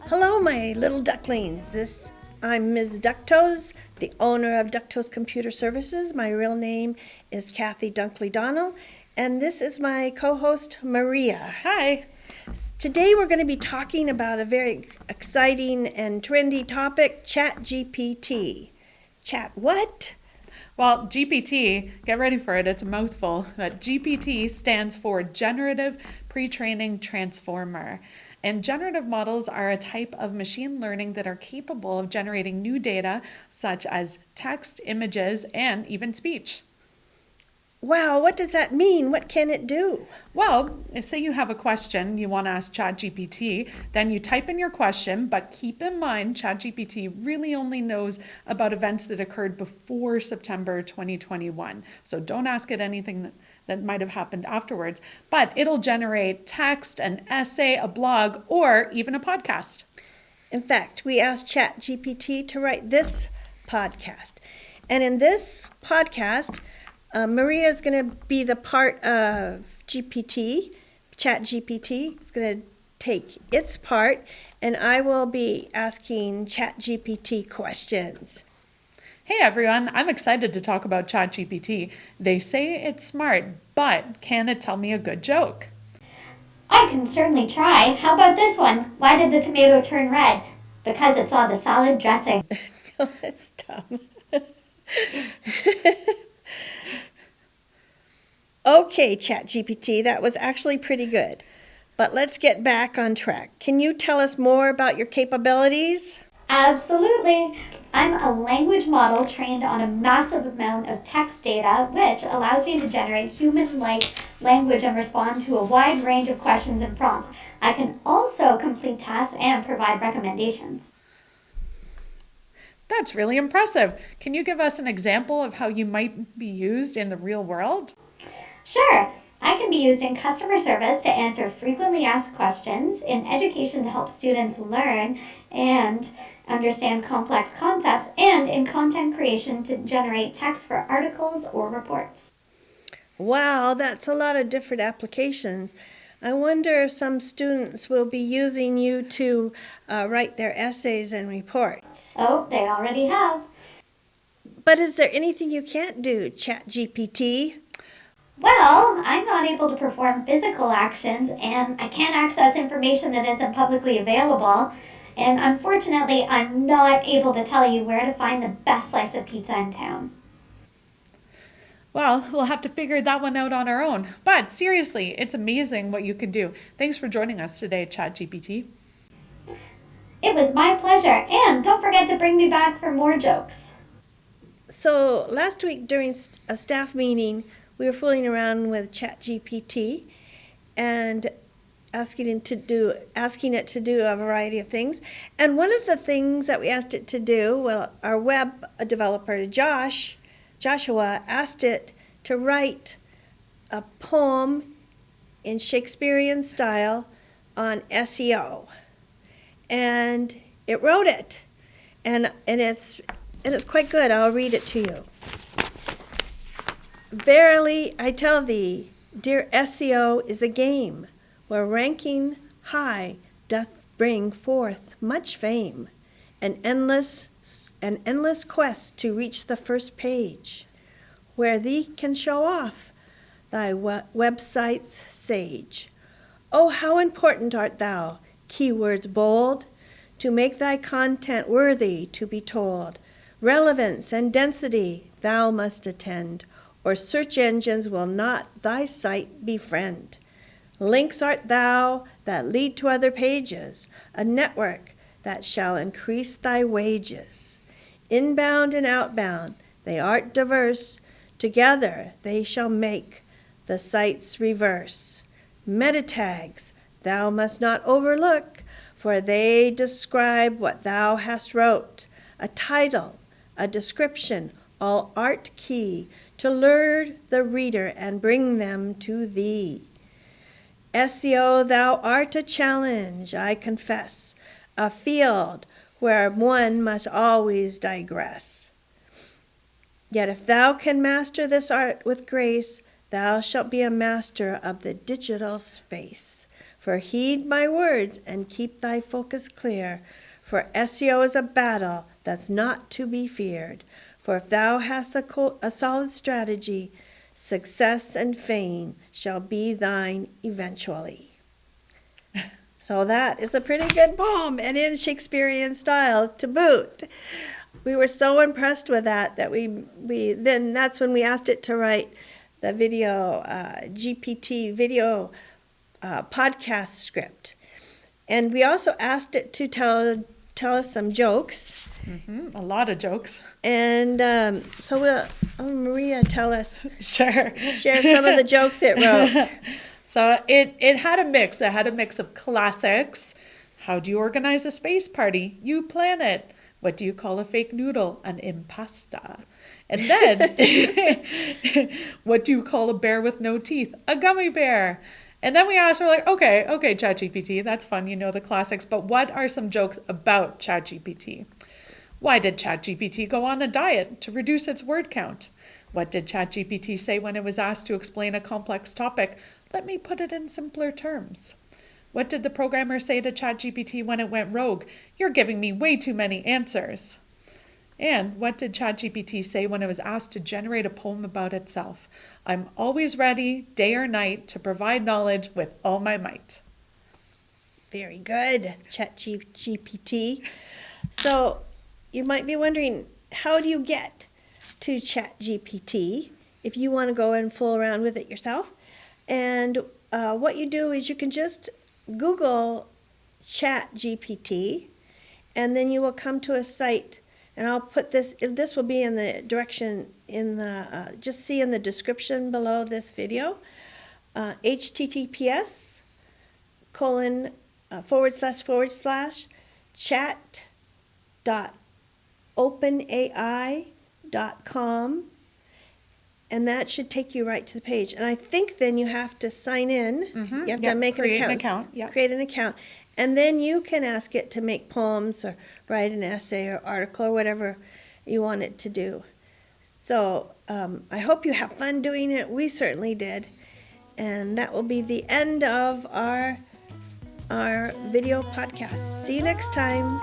Hello, my little ducklings. I'm Ms. Ducktoes, the owner of Ducktoes Computer Services. My real name is Kathy Dunkley Donnell, and this is my co-host, Maria. Hi. Today we're going to be talking about a very exciting and trendy topic, Chat GPT. Chat what? Well, GPT, get ready for it, it's a mouthful, but GPT stands for Generative Pre-training Transformer. And generative models are a type of machine learning that are capable of generating new data such as text, images, and even speech. Wow, what does that mean? What can it do? Well, if say you have a question you want to ask Chat GPT, then you type in your question, but keep in mind Chat GPT really only knows about events that occurred before September 2021. So don't ask it anything that might have happened afterwards, but it'll generate text, an essay, a blog, or even a podcast. In fact, we asked Chat GPT to write this podcast. And in this podcast, Maria is going to be the part of GPT, Chat GPT. It's going to take its part, and I will be asking Chat GPT questions. Hey everyone, I'm excited to talk about Chat GPT. They say it's smart, but can it tell me a good joke? I can certainly try. How about this one? Why did the tomato turn red? Because it saw the salad dressing. Oh, that's dumb. Okay, Chat GPT, that was actually pretty good. But let's get back on track. Can you tell us more about your capabilities? Absolutely. I'm a language model trained on a massive amount of text data, which allows me to generate human-like language and respond to a wide range of questions and prompts. I can also complete tasks and provide recommendations. That's really impressive. Can you give us an example of how you might be used in the real world? Sure. I can be used in customer service to answer frequently asked questions, in education to help students learn and understand complex concepts, and in content creation to generate text for articles or reports. Wow, that's a lot of different applications. I wonder if some students will be using you to write their essays and reports. Oh, they already have. But is there anything you can't do, Chat GPT? Well, I'm not able to perform physical actions, and I can't access information that isn't publicly available. And unfortunately, I'm not able to tell you where to find the best slice of pizza in town. Well, we'll have to figure that one out on our own. But seriously, it's amazing what you can do. Thanks for joining us today, Chat GPT. It was my pleasure, and don't forget to bring me back for more jokes. So last week during a staff meeting, we were fooling around with Chat GPT and asking it to do a variety of things. And one of the things that we asked it to do, well, our web developer Joshua asked it to write a poem in Shakespearean style on SEO. And it wrote it. And it's quite good. I'll read it to you. Verily, I tell thee, dear SEO is a game where ranking high doth bring forth much fame, an endless quest to reach the first page, where thee can show off thy website's sage. Oh, how important art thou, keywords bold, to make thy content worthy to be told. Relevance and density thou must attend, or search engines will not thy site befriend. Links art thou that lead to other pages, a network that shall increase thy wages. Inbound and outbound, they art diverse, together they shall make the site's reverse. Meta tags thou must not overlook, for they describe what thou hast wrote. A title, a description, all art key to lure the reader and bring them to thee. SEO, thou art a challenge, I confess, a field where one must always digress. Yet if thou can master this art with grace, Thou shalt be a master of the digital space. For heed my words and keep thy focus clear. For SEO is a battle that's not to be feared. For if thou hast a solid strategy, success and fame shall be thine eventually. So that is a pretty good poem, and in Shakespearean style to boot. We were so impressed with that we then that's when we asked it to write the video GPT video podcast script, and we also asked it to tell us some jokes. A lot of jokes. And so we'll Maria tell us. Sure. Share some of the jokes it wrote. So it had a mix. It had a mix of classics. How do you organize a space party? You plan it. What do you call a fake noodle? An impasta. And then, what do you call a bear with no teeth? A gummy bear. And then we asked, we're like, okay, Chat GPT, that's fun. You know the classics. But what are some jokes about Chat GPT? Why did Chat GPT go on a diet? To reduce its word count. What did Chat GPT say when it was asked to explain a complex topic? Let me put it in simpler terms. What did the programmer say to Chat GPT when it went rogue? You're giving me way too many answers. And what did Chat GPT say when it was asked to generate a poem about itself? I'm always ready, day or night, to provide knowledge with all my might. Very good, Chat GPT. So you might be wondering, how do you get to Chat GPT if you want to go and fool around with it yourself? And what you do is you can just Google Chat GPT, and then you will come to a site, and I'll put this will be in the direction in the, just see in the description below this video, https://chat.openai.com, and that should take you right to the page. And I think then you have to sign in. You have to make an account. Create an account. And then you can ask it to make poems or write an essay or article or whatever you want it to do. So I hope you have fun doing it. We certainly did. And that will be the end of our video podcast. See you next time.